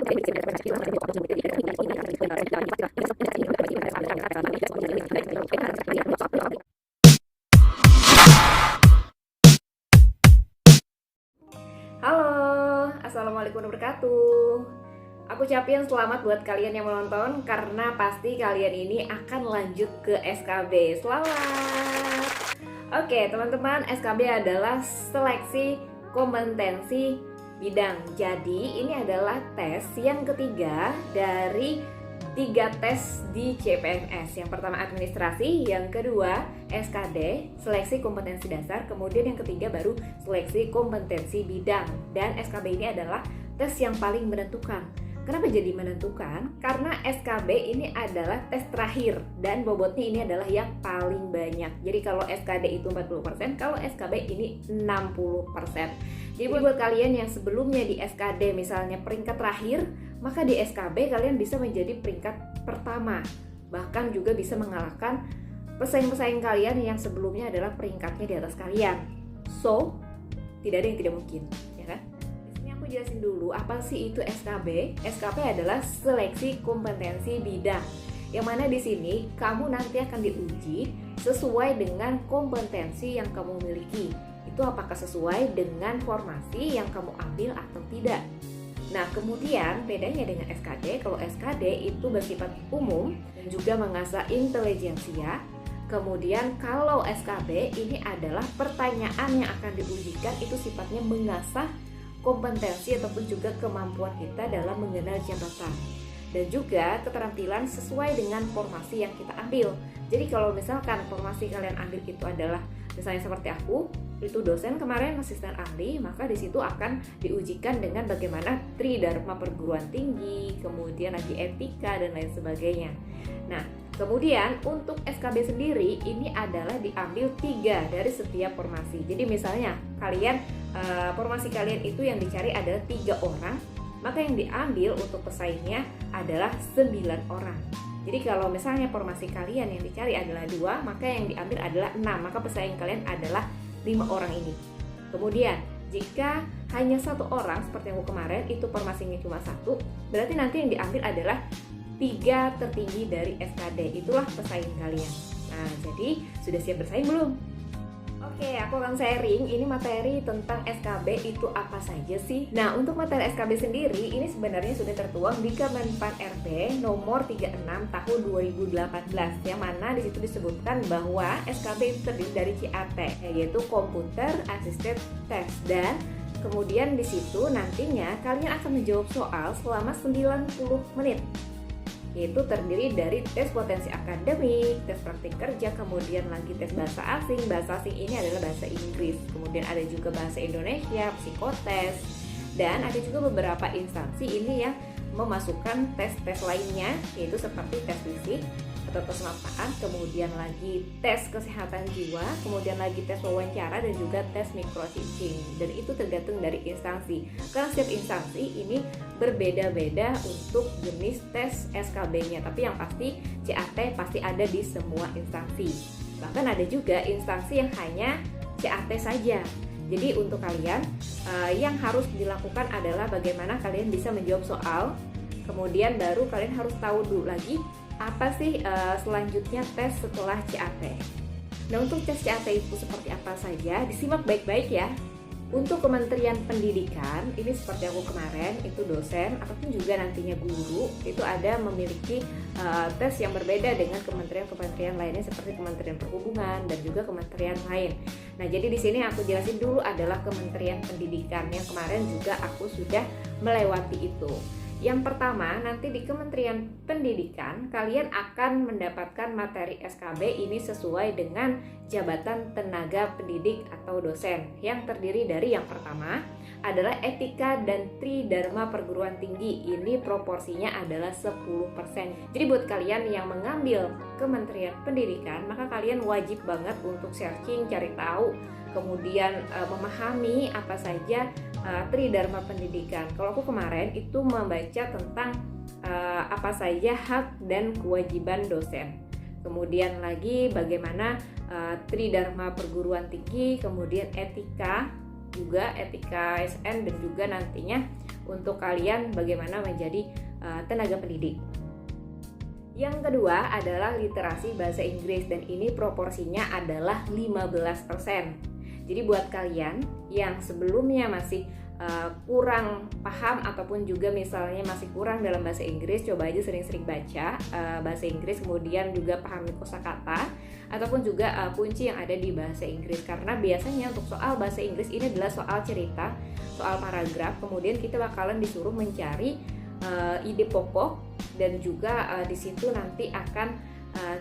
Halo, assalamualaikum warahmatullahi wabarakatuh. Aku ucapin selamat buat kalian yang menonton karena pasti kalian ini akan lanjut ke SKB. Selamat. Oke, teman-teman, SKB adalah seleksi kompetensi bidang. Jadi, ini adalah tes yang ketiga dari 3 tes di CPNS. Yang pertama administrasi, yang kedua SKD, seleksi kompetensi dasar, kemudian yang ketiga baru seleksi kompetensi bidang. Dan SKB ini adalah tes yang paling menentukan. Kenapa jadi menentukan? Karena SKB ini adalah tes terakhir dan bobotnya ini adalah yang paling banyak. Jadi kalau SKD itu 40%, kalau SKB ini 60%. Jadi buat kalian yang sebelumnya di SKD misalnya peringkat terakhir, maka di SKB kalian bisa menjadi peringkat pertama. Bahkan juga bisa mengalahkan pesaing-pesaing kalian yang sebelumnya adalah peringkatnya di atas kalian. So, tidak ada yang tidak mungkin, ya kan? Aku jelasin dulu apa sih itu SKB. SKB adalah seleksi kompetensi bidang. Yang mana di sini kamu nanti akan diuji sesuai dengan kompetensi yang kamu miliki. Itu apakah sesuai dengan formasi yang kamu ambil atau tidak. Nah, kemudian bedanya dengan SKD, kalau SKD itu bersifat umum dan juga mengasah intelijensia. Kemudian kalau SKB ini adalah pertanyaan yang akan diujikan itu sifatnya mengasah kompetensi ataupun juga kemampuan kita dalam mengenal jabatan dan juga keterampilan sesuai dengan formasi yang kita ambil. Jadi kalau misalkan formasi kalian ambil itu adalah misalnya seperti aku, itu dosen kemarin asisten ahli, maka di situ akan diujikan dengan bagaimana tridharma perguruan tinggi, kemudian lagi etika dan lain sebagainya. Nah, kemudian untuk SKB sendiri ini adalah diambil 3 dari setiap formasi. Jadi misalnya kalian formasi kalian itu yang dicari adalah 3 orang, maka yang diambil untuk pesaingnya adalah 9 orang. Jadi kalau misalnya formasi kalian yang dicari adalah 2, maka yang diambil adalah 6, maka pesaing kalian adalah 5 orang ini. Kemudian jika hanya 1 orang seperti yang aku kemarin itu formasinya cuma 1, berarti nanti yang diambil adalah 3 tertinggi dari SKD, itulah pesaing kalian. Nah, jadi sudah siap bersaing belum? Oke, aku akan sharing ini materi tentang SKB itu apa saja sih. Nah, untuk materi SKB sendiri ini sebenarnya sudah tertuang di Kemenpan RB nomor 36 tahun 2018, yang mana di situ disebutkan bahwa SKB itu terdiri dari CAT, yaitu Computer Assisted Test, dan kemudian di situ nantinya kalian akan menjawab soal selama 90 menit. Yaitu terdiri dari tes potensi akademik, tes praktik kerja, kemudian lagi tes bahasa asing. Bahasa asing ini adalah bahasa Inggris, kemudian ada juga bahasa Indonesia, psikotes, dan ada juga beberapa instansi ini yang memasukkan tes-tes lainnya, yaitu seperti tes fisik atau tes manfaat, kemudian lagi tes kesehatan jiwa, kemudian lagi tes wawancara dan juga tes microteaching. Dan itu tergantung dari instansi, karena setiap instansi ini berbeda-beda untuk jenis tes SKB-nya, tapi yang pasti CAT pasti ada di semua instansi. Bahkan ada juga instansi yang hanya CAT saja. Jadi untuk kalian yang harus dilakukan adalah bagaimana kalian bisa menjawab soal, kemudian baru kalian harus tahu dulu lagi apa sih selanjutnya tes setelah CAT. Nah, untuk tes CAT itu seperti apa saja, disimak baik-baik ya. Untuk Kementerian Pendidikan, ini seperti aku kemarin, itu dosen ataupun juga nantinya guru, itu ada memiliki tes yang berbeda dengan kementerian-kementerian lainnya seperti Kementerian Perhubungan dan juga kementerian lain. Nah, jadi di sini aku jelasin dulu adalah Kementerian Pendidikan yang kemarin juga aku sudah melewati itu. Yang pertama, nanti di Kementerian Pendidikan kalian akan mendapatkan materi SKB ini sesuai dengan jabatan tenaga pendidik atau dosen, yang terdiri dari yang pertama adalah etika dan tridharma perguruan tinggi. Ini proporsinya adalah 10%. Jadi buat kalian yang mengambil Kementerian Pendidikan, maka kalian wajib banget untuk searching, cari tahu, kemudian memahami apa saja tridharma pendidikan. Kalau aku kemarin itu membaca tentang apa saja hak dan kewajiban dosen. Kemudian lagi bagaimana tridharma perguruan tinggi, kemudian etika juga etika ASN, dan juga nantinya untuk kalian bagaimana menjadi tenaga pendidik. Yang kedua adalah literasi bahasa Inggris, dan ini proporsinya adalah 15%. Jadi buat kalian yang sebelumnya masih kurang paham ataupun juga misalnya masih kurang dalam bahasa Inggris, coba aja sering-sering baca bahasa Inggris, kemudian juga pahami kosakata ataupun juga kunci yang ada di bahasa Inggris. Karena biasanya untuk soal bahasa Inggris ini adalah soal cerita, soal paragraf, kemudian kita bakalan disuruh mencari ide pokok, dan juga di situ nanti akan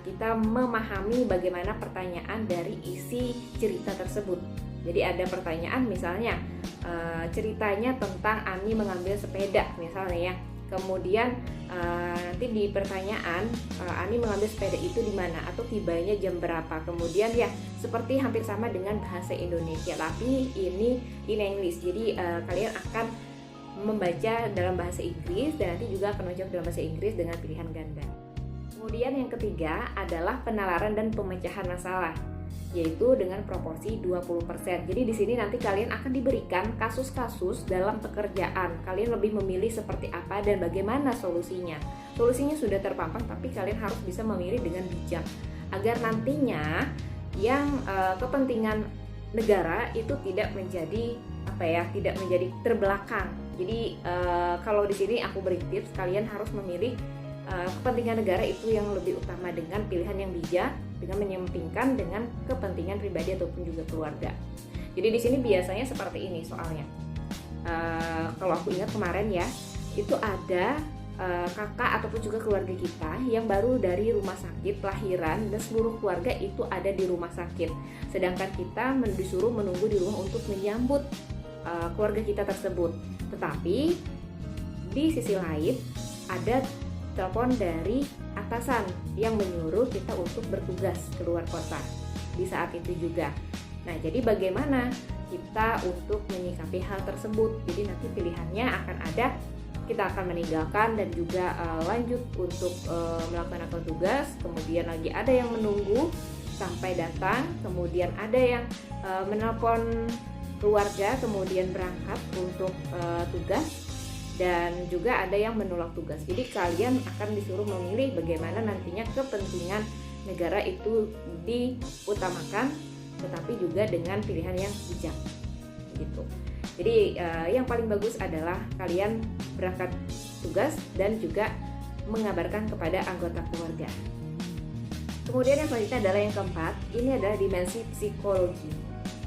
kita memahami bagaimana pertanyaan dari isi cerita tersebut. Jadi ada pertanyaan misalnya ceritanya tentang Ani mengambil sepeda misalnya ya. Kemudian nanti di pertanyaan Ani mengambil sepeda itu di mana atau tibanya jam berapa. Kemudian ya seperti hampir sama dengan bahasa Indonesia, tapi ini in English. Jadi kalian akan membaca dalam bahasa Inggris dan nanti juga akan menjawab dalam bahasa Inggris dengan pilihan ganda. Kemudian yang ketiga adalah penalaran dan pemecahan masalah, yaitu dengan proporsi 20%. Jadi di sini nanti kalian akan diberikan kasus-kasus dalam pekerjaan. Kalian lebih memilih seperti apa dan bagaimana solusinya. Solusinya sudah terpampang, tapi kalian harus bisa memilih dengan bijak agar nantinya yang kepentingan negara itu tidak menjadi tidak menjadi terbelakang. Jadi kalau di sini aku beri tips, kalian harus memilih kepentingan negara itu yang lebih utama dengan pilihan yang bijak, dengan menyampingkan dengan kepentingan pribadi ataupun juga keluarga. Jadi di sini biasanya seperti ini soalnya. Kalau aku ingat kemarin ya, itu ada kakak ataupun juga keluarga kita yang baru dari rumah sakit lahiran dan seluruh keluarga itu ada di rumah sakit. Sedangkan kita disuruh menunggu di rumah untuk menyambut keluarga kita tersebut. Tetapi di sisi lain ada telepon dari atasan yang menyuruh kita untuk bertugas keluar kota di saat itu juga. Nah, jadi bagaimana kita untuk menyikapi hal tersebut? Jadi nanti pilihannya akan ada, kita akan meninggalkan dan juga lanjut untuk melaksanakan tugas, kemudian lagi ada yang menunggu sampai datang, kemudian ada yang menelpon keluarga kemudian berangkat untuk tugas, dan juga ada yang menolak tugas. Jadi kalian akan disuruh memilih bagaimana nantinya kepentingan negara itu diutamakan, tetapi juga dengan pilihan yang bijak gitu. Jadi yang paling bagus adalah kalian berangkat tugas dan juga mengabarkan kepada anggota keluarga. Kemudian yang selanjutnya adalah yang keempat, ini adalah dimensi psikologi.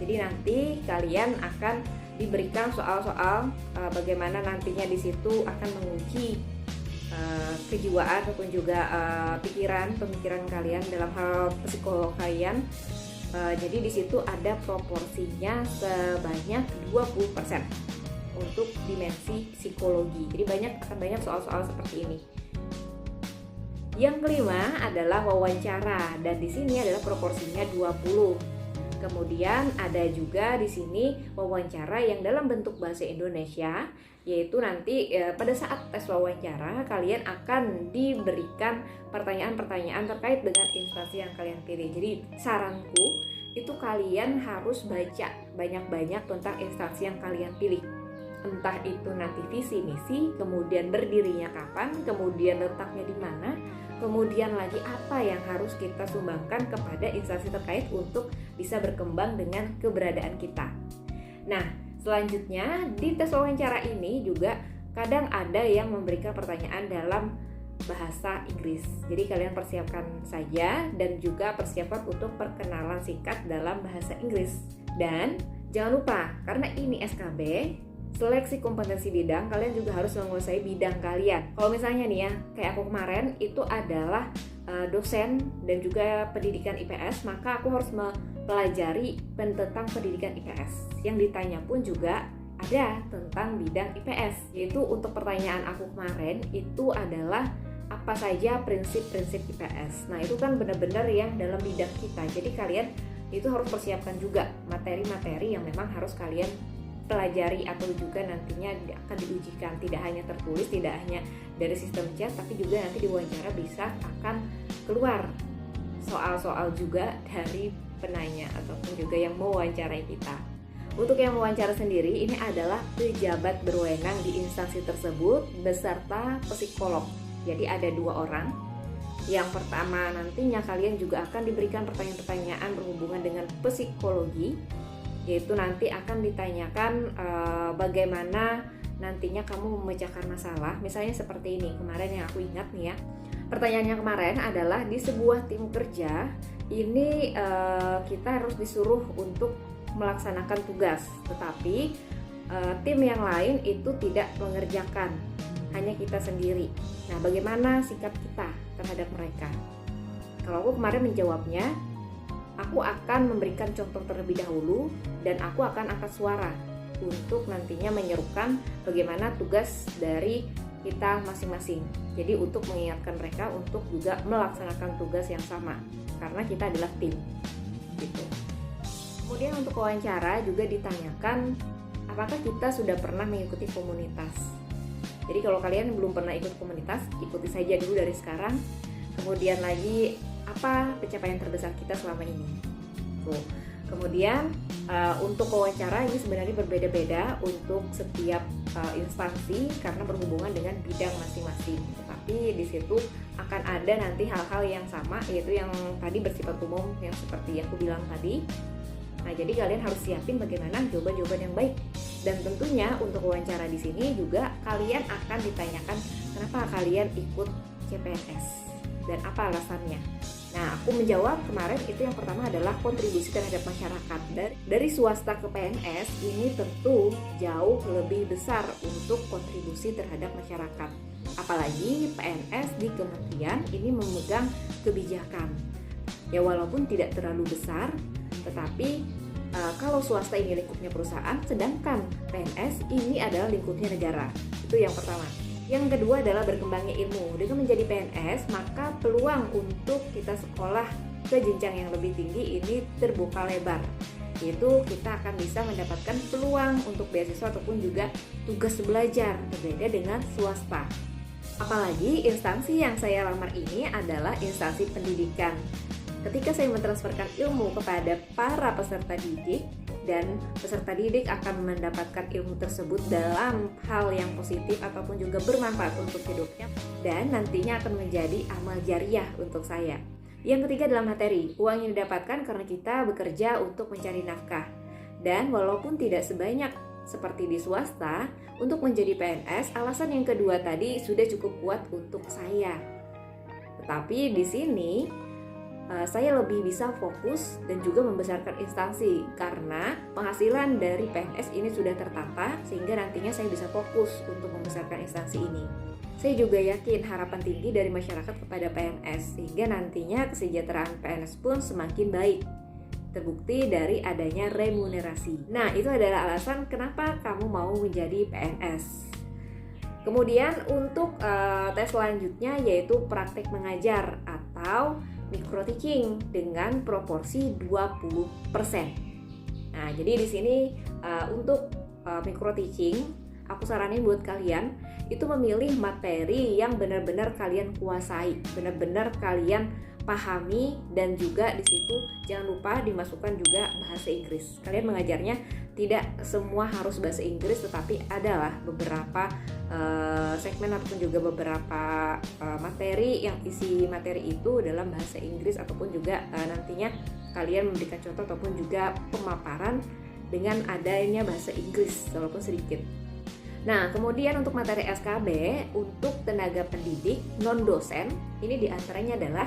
Jadi nanti kalian akan diberikan soal-soal bagaimana nantinya di situ akan menguji kejiwaan ataupun juga pemikiran kalian dalam hal psikolog kalian. Jadi di situ ada proporsinya sebanyak 20% untuk dimensi psikologi. Jadi akan banyak soal-soal seperti ini. Yang kelima adalah wawancara, dan di sini adalah proporsinya 20. Kemudian ada juga di sini wawancara yang dalam bentuk bahasa Indonesia, yaitu nanti pada saat tes wawancara kalian akan diberikan pertanyaan-pertanyaan terkait dengan instansi yang kalian pilih. Jadi saranku itu kalian harus baca banyak-banyak tentang instansi yang kalian pilih. Entah itu nanti visi misi, kemudian berdirinya kapan, kemudian letaknya di mana, kemudian lagi apa yang harus kita sumbangkan kepada instansi terkait untuk bisa berkembang dengan keberadaan kita. Nah, selanjutnya di tes wawancara ini juga kadang ada yang memberikan pertanyaan dalam bahasa Inggris. Jadi kalian persiapkan saja dan juga persiapkan untuk perkenalan singkat dalam bahasa Inggris. Dan jangan lupa, karena ini SKB, seleksi kompetensi bidang, kalian juga harus menguasai bidang kalian. Kalau misalnya nih ya, kayak aku kemarin itu adalah dosen dan juga pendidikan IPS, maka aku harus mempelajari tentang pendidikan IPS. Yang ditanya pun juga ada tentang bidang IPS, yaitu untuk pertanyaan aku kemarin itu adalah apa saja prinsip-prinsip IPS. Nah, itu kan benar-benar yang dalam bidang kita. Jadi kalian itu harus persiapkan juga materi-materi yang memang harus kalian pelajari atau juga nantinya akan diujikan, tidak hanya tertulis, tidak hanya dari sistem chat, tapi juga nanti di wawancara bisa akan keluar soal-soal juga dari penanya ataupun juga yang mewawancarai kita. Untuk yang wawancara sendiri, ini adalah pejabat berwenang di instansi tersebut beserta psikolog. Jadi ada 2 orang. Yang pertama, nantinya kalian juga akan diberikan pertanyaan-pertanyaan berhubungan dengan psikologi, yaitu nanti akan ditanyakan bagaimana nantinya kamu memecahkan masalah. Misalnya seperti ini, kemarin yang aku ingat nih ya. Pertanyaannya kemarin adalah di sebuah tim kerja, ini kita harus disuruh untuk melaksanakan tugas, tetapi tim yang lain itu tidak mengerjakan, hanya kita sendiri. Nah, bagaimana sikap kita terhadap mereka? Kalau aku kemarin menjawabnya, aku akan memberikan contoh terlebih dahulu dan aku akan angkat suara untuk nantinya menyerukan bagaimana tugas dari kita masing-masing. Jadi untuk mengingatkan mereka untuk juga melaksanakan tugas yang sama, karena kita adalah tim gitu. Kemudian untuk wawancara juga ditanyakan apakah kita sudah pernah mengikuti komunitas. Jadi kalau kalian belum pernah ikut komunitas, ikuti saja dulu dari sekarang. Kemudian lagi, apa pencapaian terbesar kita selama ini. Tuh. Kemudian untuk wawancara ini sebenarnya berbeda-beda untuk setiap instansi karena berhubungan dengan bidang masing-masing. Tetapi di situ akan ada nanti hal-hal yang sama, yaitu yang tadi bersifat umum yang seperti yang aku bilang tadi. Nah, jadi kalian harus siapin bagaimana jawaban-jawaban yang baik. Dan tentunya untuk wawancara di sini juga kalian akan ditanyakan kenapa kalian ikut CPNS dan apa alasannya. Nah, aku menjawab kemarin itu yang pertama adalah kontribusi terhadap masyarakat. Dari swasta ke PNS ini tentu jauh lebih besar untuk kontribusi terhadap masyarakat. Apalagi PNS di kementerian ini memegang kebijakan. Ya walaupun tidak terlalu besar, tetapi kalau swasta ini lingkupnya perusahaan, sedangkan PNS ini adalah lingkupnya negara. Itu yang pertama. Yang kedua adalah berkembangnya ilmu. Dengan menjadi PNS, maka peluang untuk kita sekolah ke jenjang yang lebih tinggi ini terbuka lebar. Yaitu kita akan bisa mendapatkan peluang untuk beasiswa ataupun juga tugas belajar, berbeda dengan swasta. Apalagi instansi yang saya lamar ini adalah instansi pendidikan. Ketika saya mentransferkan ilmu kepada para peserta didik, dan peserta didik akan mendapatkan ilmu tersebut dalam hal yang positif ataupun juga bermanfaat untuk hidupnya, dan nantinya akan menjadi amal jariah untuk saya. Yang ketiga adalah materi. Uang yang didapatkan karena kita bekerja untuk mencari nafkah. Dan walaupun tidak sebanyak seperti di swasta, untuk menjadi PNS, alasan yang kedua tadi sudah cukup kuat untuk saya. Tetapi di sini saya lebih bisa fokus dan juga membesarkan instansi karena penghasilan dari PNS ini sudah tertata, sehingga nantinya saya bisa fokus untuk membesarkan instansi ini. Saya juga yakin harapan tinggi dari masyarakat kepada PNS, sehingga nantinya kesejahteraan PNS pun semakin baik, terbukti dari adanya remunerasi. Nah, itu adalah alasan kenapa kamu mau menjadi PNS. Kemudian untuk tes selanjutnya yaitu praktek mengajar atau micro teaching dengan proporsi 20%. Nah, jadi di sini untuk micro teaching, aku saranin buat kalian itu memilih materi yang benar-benar kalian kuasai, benar-benar kalian pahami, dan juga di situ jangan lupa dimasukkan juga bahasa Inggris. Kalian mengajarnya tidak semua harus bahasa Inggris, tetapi adalah beberapa segmen ataupun juga beberapa materi yang isi materi itu dalam bahasa Inggris, ataupun juga nantinya kalian memberikan contoh ataupun juga pemaparan dengan adanya bahasa Inggris walaupun sedikit. Nah, kemudian untuk materi SKB untuk tenaga pendidik non dosen ini diantaranya adalah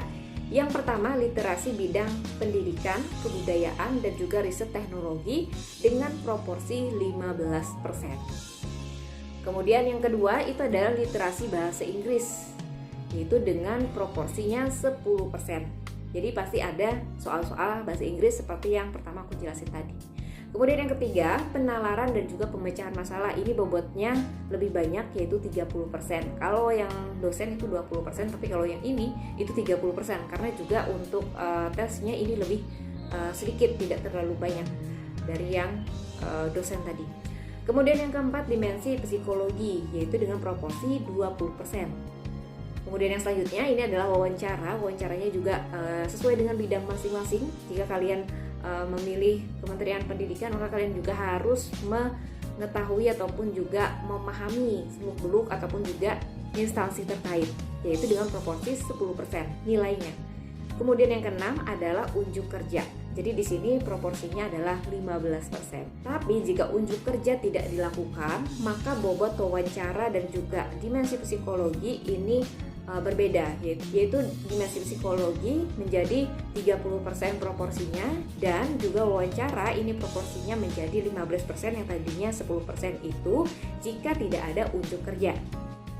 yang pertama, literasi bidang pendidikan, kebudayaan, dan juga riset teknologi dengan proporsi 15%. Kemudian yang kedua itu adalah literasi bahasa Inggris, yaitu dengan proporsinya 10%. Jadi pasti ada soal-soal bahasa Inggris seperti yang pertama aku jelasin tadi. Kemudian yang ketiga, penalaran dan juga pemecahan masalah, ini bobotnya lebih banyak yaitu 30%. Kalau yang dosen itu 20%, tapi kalau yang ini itu 30%, karena juga untuk tesnya ini lebih sedikit, tidak terlalu banyak dari yang dosen tadi. Kemudian yang keempat, dimensi psikologi, yaitu dengan proporsi 20%. Kemudian yang selanjutnya ini adalah wawancara. Wawancaranya juga sesuai dengan bidang masing-masing. Jika kalian memilih Kementerian Pendidikan, maka kalian juga harus mengetahui ataupun juga memahami seluk-beluk ataupun juga instansi terkait, yaitu dengan proporsi 10% nilainya. Kemudian yang keenam adalah unjuk kerja. Jadi di sini proporsinya adalah 15%. Tapi jika unjuk kerja tidak dilakukan, maka bobot wawancara dan juga dimensi psikologi ini berbeda, yaitu dimensi psikologi menjadi 30% proporsinya, dan juga wawancara ini proporsinya menjadi 15% yang tadinya 10% itu jika tidak ada unjuk kerja.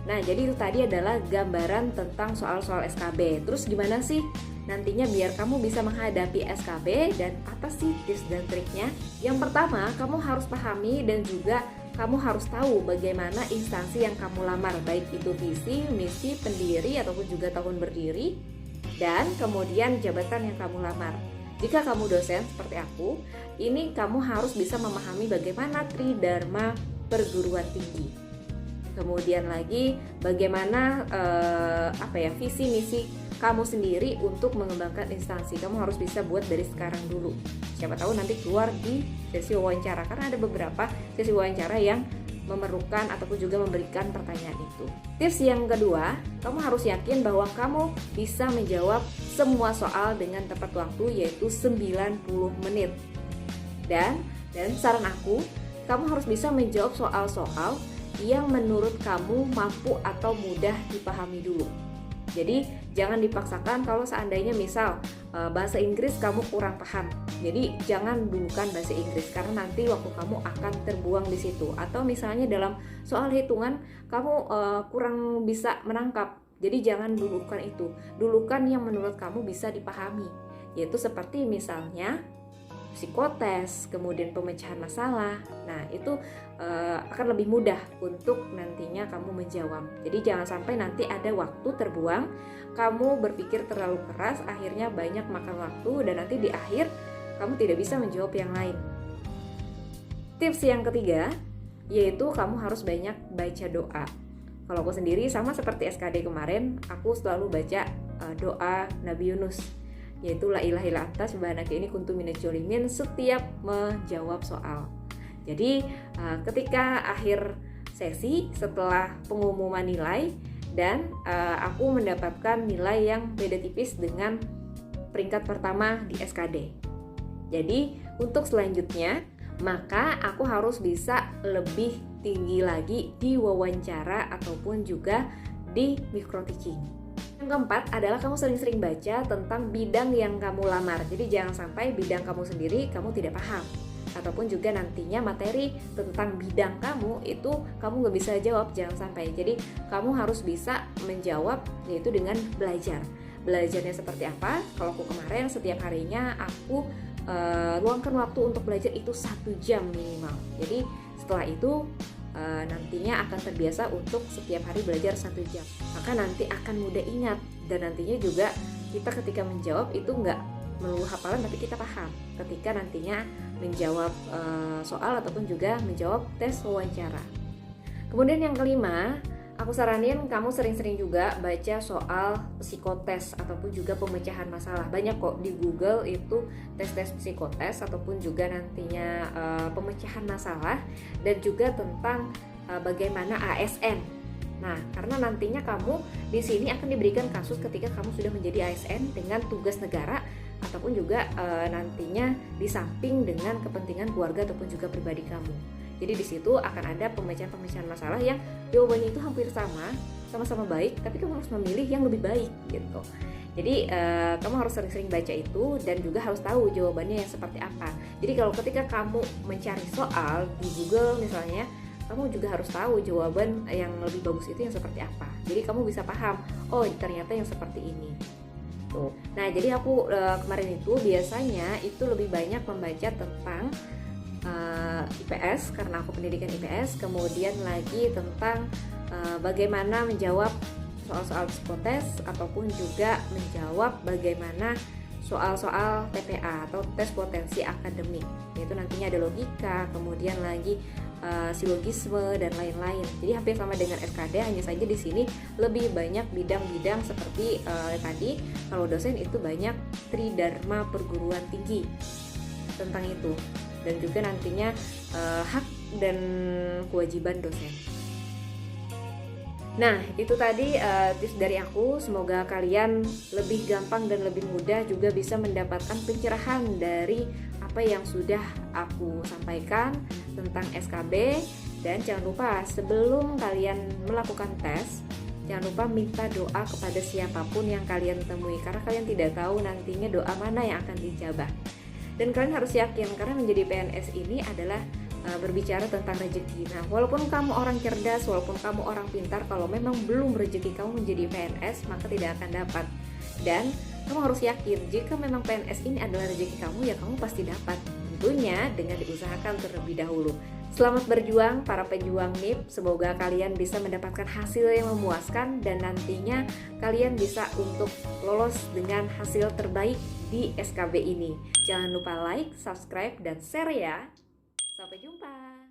Nah, jadi itu tadi adalah gambaran tentang soal-soal SKB. Terus gimana sih nantinya biar kamu bisa menghadapi SKB, dan apa sih tips dan triknya? Yang pertama, kamu harus pahami dan juga kamu harus tahu bagaimana instansi yang kamu lamar, baik itu visi, misi, pendiri, ataupun juga tahun berdiri, dan kemudian jabatan yang kamu lamar. Jika kamu dosen seperti aku, ini kamu harus bisa memahami bagaimana tridharma perguruan tinggi. Kemudian lagi bagaimana visi misi kamu sendiri untuk mengembangkan instansi. Kamu harus bisa buat dari sekarang dulu. Siapa tahu nanti keluar di sesi wawancara, karena ada beberapa sesi wawancara yang memerlukan ataupun juga memberikan pertanyaan itu. Tips yang kedua, kamu harus yakin bahwa kamu bisa menjawab semua soal dengan tepat waktu, yaitu 90 menit. Dan saran aku, kamu harus bisa menjawab soal-soal yang menurut kamu mampu atau mudah dipahami dulu. Jadi jangan dipaksakan kalau seandainya misal bahasa Inggris kamu kurang paham. Jadi jangan dulukan bahasa Inggris, karena nanti waktu kamu akan terbuang di situ. Atau misalnya dalam soal hitungan kamu kurang bisa menangkap. Jadi jangan dulukan itu. Dulukan yang menurut kamu bisa dipahami. Yaitu seperti misalnya psikotes, kemudian pemecahan masalah. Nah, itu akan lebih mudah untuk nantinya kamu menjawab. Jadi jangan sampai nanti ada waktu terbuang, kamu berpikir terlalu keras, akhirnya banyak makan waktu, dan nanti di akhir kamu tidak bisa menjawab yang lain. Tips yang ketiga, yaitu kamu harus banyak baca doa. Kalau aku sendiri sama seperti SKD kemarin, aku selalu baca doa Nabi Yunus, yaitu la ilaha illa anta subhanaka inni kuntu minadz dzalimin setiap menjawab soal. Jadi ketika akhir sesi setelah pengumuman nilai, dan aku mendapatkan nilai yang beda tipis dengan peringkat pertama di SKD. Jadi untuk selanjutnya, maka aku harus bisa lebih tinggi lagi di wawancara ataupun juga di micro teaching. Yang keempat adalah kamu sering-sering baca tentang bidang yang kamu lamar. Jadi jangan sampai bidang kamu sendiri kamu tidak paham, ataupun juga nantinya materi tentang bidang kamu itu kamu nggak bisa jawab, jangan sampai. Jadi kamu harus bisa menjawab, yaitu dengan belajar. Belajarnya seperti apa? Kalau aku kemarin setiap harinya aku luangkan waktu untuk belajar itu 1 jam minimal. Jadi setelah itu nantinya akan terbiasa untuk setiap hari belajar 1 jam. Maka nanti akan mudah ingat, dan nantinya juga kita ketika menjawab itu nggak melulu hafalan, tapi kita paham ketika nantinya menjawab soal ataupun juga menjawab tes wawancara. Kemudian yang kelima, aku saranin kamu sering-sering juga baca soal psikotes ataupun juga pemecahan masalah. Banyak kok di Google itu tes-tes psikotes ataupun juga nantinya pemecahan masalah, dan juga tentang bagaimana ASN. Nah, karena nantinya kamu di sini akan diberikan kasus ketika kamu sudah menjadi ASN dengan tugas negara, ataupun juga nantinya di samping dengan kepentingan keluarga ataupun juga pribadi kamu. Jadi di situ akan ada pemecahan-pemecahan masalah yang jawabannya itu hampir sama-sama baik, tapi kamu harus memilih yang lebih baik gitu. Jadi kamu harus sering-sering baca itu, dan juga harus tahu jawabannya yang seperti apa. Jadi kalau ketika kamu mencari soal di Google misalnya, kamu juga harus tahu jawaban yang lebih bagus itu yang seperti apa. Jadi kamu bisa paham, oh ternyata yang seperti ini. Tuh. Nah, jadi aku kemarin itu biasanya itu lebih banyak membaca tentang IPS, karena aku pendidikan IPS, kemudian lagi tentang bagaimana menjawab soal-soal psikotes, ataupun juga menjawab bagaimana soal-soal TPA atau tes potensi akademik, yaitu nantinya ada logika, kemudian lagi silogisme dan lain-lain. Jadi hampir sama dengan SKD, hanya saja di sini lebih banyak bidang-bidang seperti tadi. Kalau dosen itu banyak tridharma perguruan tinggi. tentang itu, dan juga nantinya hak dan kewajiban dosen. Nah, itu tadi tips dari aku. Semoga kalian lebih gampang dan lebih mudah juga bisa mendapatkan pencerahan dari apa yang sudah aku sampaikan tentang SKB. Dan jangan lupa sebelum kalian melakukan tes, jangan lupa minta doa kepada siapapun yang kalian temui, karena kalian tidak tahu nantinya doa mana yang akan dijabah. Dan kalian harus yakin, karena menjadi PNS ini adalah berbicara tentang rezeki. Nah, walaupun kamu orang cerdas, walaupun kamu orang pintar, kalau memang belum rezeki kamu menjadi PNS, maka tidak akan dapat. Dan kamu harus yakin, jika memang PNS ini adalah rezeki kamu, ya kamu pasti dapat. Tentunya dengan diusahakan terlebih dahulu. Selamat berjuang para pejuang NIP. Semoga kalian bisa mendapatkan hasil yang memuaskan dan nantinya kalian bisa untuk lolos dengan hasil terbaik di SKB ini. Jangan lupa like, subscribe, dan share ya. Sampai jumpa.